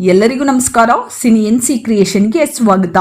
ಎಲ್ಲರಿಗೂ ನಮಸ್ಕಾರ. Cine NC ಕ್ರಿಯೇಷನ್ಗೆ ಸ್ವಾಗತ.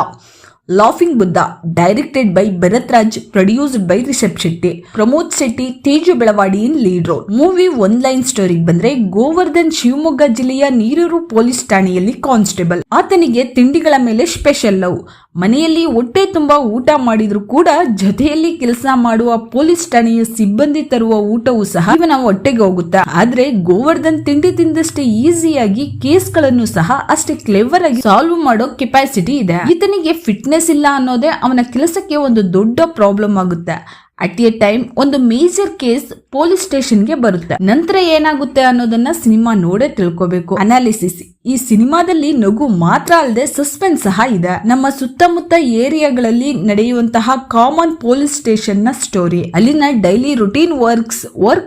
Laughing Buddha directed by Bharat Raj, produced by Rishab Shetty, Pramod Shetty, Teju Belawadi in lead role. Movie one line ಸ್ಟೋರಿಗೆ ಬಂದ್ರೆ, ಗೋವರ್ಧನ್ ಶಿವಮೊಗ್ಗ ಜಿಲ್ಲೆಯ ನೀರೂರು ಪೊಲೀಸ್ ಠಾಣೆಯಲ್ಲಿ ಕಾನ್ಸ್ಟೇಬಲ್. ಆತನಿಗೆ ತಿಂಡಿಗಳ ಮೇಲೆ ಸ್ಪೆಷಲ್ ಲವ್. ಮನೆಯಲ್ಲಿ ಹೊಟ್ಟೆ ತುಂಬಾ ಊಟ ಮಾಡಿದ್ರು ಕೂಡ ಜೊತೆಯಲ್ಲಿ ಕೆಲಸ ಮಾಡುವ ಪೊಲೀಸ್ ಠಾಣೆಯ ಸಿಬ್ಬಂದಿ ತರುವ ಊಟವೂ ಸಹ ಇವನ ಹೊಟ್ಟೆಗೆ ಹೋಗುತ್ತಾ. ಆದ್ರೆ ಗೋವರ್ಧನ್ ತಿಂಡಿ ತಿಂದಷ್ಟೇ ಈಸಿಯಾಗಿ ಕೇಸ್ಗಳನ್ನು ಸಹ ಅಷ್ಟೇ ಕ್ಲೆವರ್ ಆಗಿ ಸಾಲ್ವ್ ಮಾಡೋ ಕೆಪಾಸಿಟಿ ಇದೆ. ಈತನಿಗೆ ಫಿಟ್ನೆಸ್ ಇಲ್ಲ ಅನ್ನೋದೇ ಅವನ ಕೆಲಸಕ್ಕೆ ಒಂದು ದೊಡ್ಡ ಪ್ರಾಬ್ಲಮ್ ಆಗುತ್ತೆ. ಅಟ್ ಎ ಟೈಮ್ ಒಂದು ಮೇಜರ್ ಕೇಸ್ ಪೊಲೀಸ್ ಸ್ಟೇಷನ್ಗೆ ಬರುತ್ತೆ. ನಂತರ ಏನಾಗುತ್ತೆ ಅನ್ನೋದನ್ನ ಸಿನಿಮಾ ನೋಡೇ ತಿಳ್ಕೋಬೇಕು. ಅನಾಲಿಸಿಸ್: ಈ ಸಿನಿಮಾದಲ್ಲಿ ನಗು ಮಾತ್ರ ಅಲ್ಲದೆ ಸಸ್ಪೆನ್ಸ್ ಸಹ ಇದೆ. ನಮ್ಮ ಸುತ್ತಮುತ್ತ ಏರಿಯಾಗಳಲ್ಲಿ ನಡೆಯುವಂತಹ ಕಾಮನ್ ಪೊಲೀಸ್ ಸ್ಟೇಷನ್ ನ ಸ್ಟೋರಿ, ಅಲ್ಲಿನ daily routine work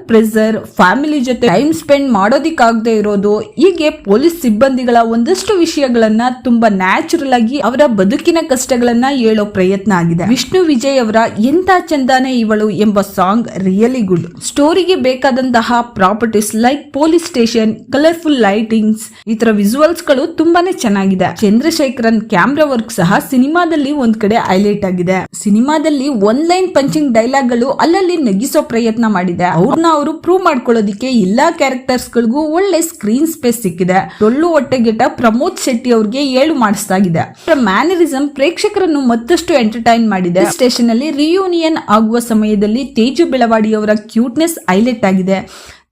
pressure, family ಜೊತೆ ಟೈಮ್ ಸ್ಪೆಂಡ್ ಮಾಡೋದಿಕ್ಕಾಗದೆ ಇರೋದು, ಹೀಗೆ ಪೊಲೀಸ್ ಸಿಬ್ಬಂದಿಗಳ ಒಂದಷ್ಟು ವಿಷಯಗಳನ್ನ ತುಂಬಾ ನ್ಯಾಚುರಲ್ ಆಗಿ ಅವರ ಬದುಕಿನ ಕಷ್ಟಗಳನ್ನ ಹೇಳೋ ಪ್ರಯತ್ನ ಆಗಿದೆ. ವಿಷ್ಣು ವಿಜಯ್ ಅವರ ಎಂತ ಚಂದಾನೆ ಇವಳು ಎಂಬ ಸಾಂಗ್ ರಿಯಲಿ ಗುಡ್. ಸ್ಟೋರಿಗೆ ಬೇಕಾದಂತಹ properties like police station, colourful lightings, ಈ ತರ ವಿಜುವಲ್ಸ್ ಗಳು ತುಂಬಾನೇ ಚೆನ್ನಾಗಿದೆ. ಚಂದ್ರಶೇಖರನ್ ಕ್ಯಾಮ್ರಾ ವರ್ಕ್ ಸಹ ಸಿನಿಮಾದಲ್ಲಿ ಒಂದ್ ಕಡೆ ಹೈಲೈಟ್ ಆಗಿದೆ. ಸಿನಿಮಾದಲ್ಲಿ ಒನ್ ಲೈನ್ ಪಂಚಿಂಗ್ ಡೈಲಾಗ್ ಗಳು ಅಲ್ಲಲ್ಲಿ ನಗಿಸೋ ಪ್ರಯತ್ನ ಮಾಡಿದೆ. ಅವ್ರನ್ನ ಅವರು ಪ್ರೂವ್ ಮಾಡ್ಕೊಳ್ಳೋದಿಕ್ಕೆ ಎಲ್ಲಾ ಕ್ಯಾರೆಕ್ಟರ್ಸ್ ಗಳಿಗೂ ಒಳ್ಳೆ ಸ್ಕ್ರೀನ್ ಸ್ಪೇಸ್ ಸಿಕ್ಕಿದೆ. ಟೊಳ್ಳು ಹೊಟ್ಟೆಗೆಟ ಪ್ರಮೋದ್ ಶೆಟ್ಟಿ ಅವ್ರಿಗೆ ಏಳು ಮಾಡಿಸ್ತಾಗಿದೆ. ಮ್ಯಾನರಿಸಂ ಪ್ರೇಕ್ಷಕರನ್ನು ಮತ್ತಷ್ಟು ಎಂಟರ್ಟೈನ್ ಮಾಡಿದೆ. ಸ್ಟೇಷನ್ ಅಲ್ಲಿ ರಿಯೂನಿಯನ್ ಆಗುವ ಸಮಯದಲ್ಲಿ ತೇಜು ಬೆಳವಾಡಿ ಅವರ ಕ್ಯೂಟ್ನೆಸ್ ಹೈಲೈಟ್ ಆಗಿದೆ.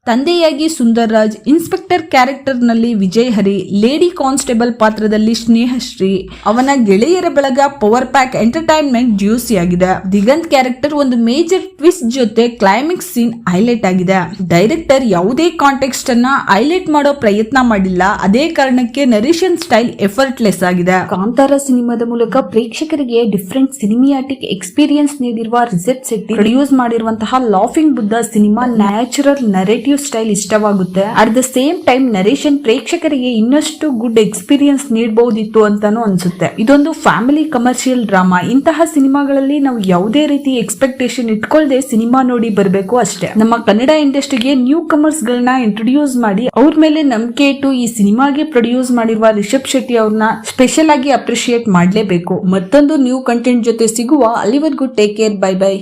ತಂದೆಯಾಗಿ ಸುಂದರ್ ರಾಜ್, ಇನ್ಸ್ಪೆಕ್ಟರ್ ಕ್ಯಾರೆಕ್ಟರ್ ನಲ್ಲಿ ವಿಜಯ್ ಹರಿ, ಲೇಡಿ ಕಾನ್ಸ್ಟೇಬಲ್ ಪಾತ್ರದಲ್ಲಿ ಸ್ನೇಹಶ್ರೀ, ಅವನ ಗೆಳೆಯರ ಬಳಗ ಪವರ್ ಪ್ಯಾಕ್ ಎಂಟರ್ಟೈನ್ಮೆಂಟ್ ಜ್ಯೂಸಿ ಆಗಿದೆ. ದಿಗಂತ್ ಕ್ಯಾರೆಕ್ಟರ್ ಒಂದು ಮೇಜರ್ ಟ್ವಿಸ್ಟ್ ಜೊತೆ ಕ್ಲೈಮ್ಯಾಕ್ಸ್ ಸೀನ್ ಹೈಲೈಟ್ ಆಗಿದೆ. ಡೈರೆಕ್ಟರ್ ಯಾವುದೇ ಕಾಂಟೆಕ್ಸ್ಟ್ ಅನ್ನ ಹೈಲೈಟ್ ಮಾಡೋ ಪ್ರಯತ್ನ ಮಾಡಿಲ್ಲ. ಅದೇ ಕಾರಣಕ್ಕೆ ನರೇಷನ್ ಸ್ಟೈಲ್ ಎಫರ್ಟ್ಲೆಸ್ ಆಗಿದೆ. ಕಾಂತಾರ ಸಿನಿಮಾದ ಮೂಲಕ ಪ್ರೇಕ್ಷಕರಿಗೆ ಡಿಫರೆಂಟ್ ಸಿನಿಮಿಯಾಟಿಕ್ ಎಕ್ಸ್ಪೀರಿಯನ್ಸ್ ನೀಡಿರುವ ರಿಷಬ್ ಶೆಟ್ಟಿ ಪ್ರೊಡ್ಯೂಸ್ ಮಾಡಿರುವಂತಹ laughing Buddha cinema natural narrative style ಇಷ್ಟವಾಗುತ್ತೆ. At the same time narration ಪ್ರೇಕ್ಷಕರಿಗೆ ಇನ್ನಷ್ಟು ಗುಡ್ ಎಕ್ಸ್ಪೀರಿಯನ್ಸ್ ನೀಡಬಹುದಿತ್ತು ಅಂತಾನು ಅನ್ಸುತ್ತೆ. ಇದೊಂದು ಫ್ಯಾಮಿಲಿ ಕಮರ್ಷಿಯಲ್ ಡ್ರಾಮಾ. ಇಂತಹ ಸಿನಿಮಾಗಳಲ್ಲಿ ನಾವು ಯಾವುದೇ ರೀತಿ ಎಕ್ಸ್ಪೆಕ್ಟೇಷನ್ ಇಟ್ಕೊಳ್ಳದೆ ಸಿನಿಮಾ ನೋಡಿ ಬರಬೇಕು ಅಷ್ಟೇ. ನಮ್ಮ ಕನ್ನಡ ಇಂಡಸ್ಟ್ರಿಗೆ ನ್ಯೂ ಕಮರ್ಸ್ ಗಳನ್ನ ಇಂಟ್ರೊಡ್ಯೂಸ್ ಮಾಡಿ ಅವ್ರ ಮೇಲೆ ನಂಬಿಕೆ ಇಟ್ಟು ಈ ಸಿನಿಮಾಗೆ ಪ್ರೊಡ್ಯೂಸ್ ಮಾಡಿರುವ ರಿಷಬ್ ಶೆಟ್ಟಿ ಅವ್ರನ್ನ ಸ್ಪೆಷಲ್ ಆಗಿ ಅಪ್ರಿಶಿಯೇಟ್ ಮಾಡಲೇಬೇಕು. ಮತ್ತೊಂದು ನ್ಯೂ ಕಂಟೆಂಟ್ ಜೊತೆ ಸಿಗುವ. ಅಲ್ಲಿವರೆಗೂ ಟೇಕ್ ಕೇರ್, ಬೈ ಬೈ.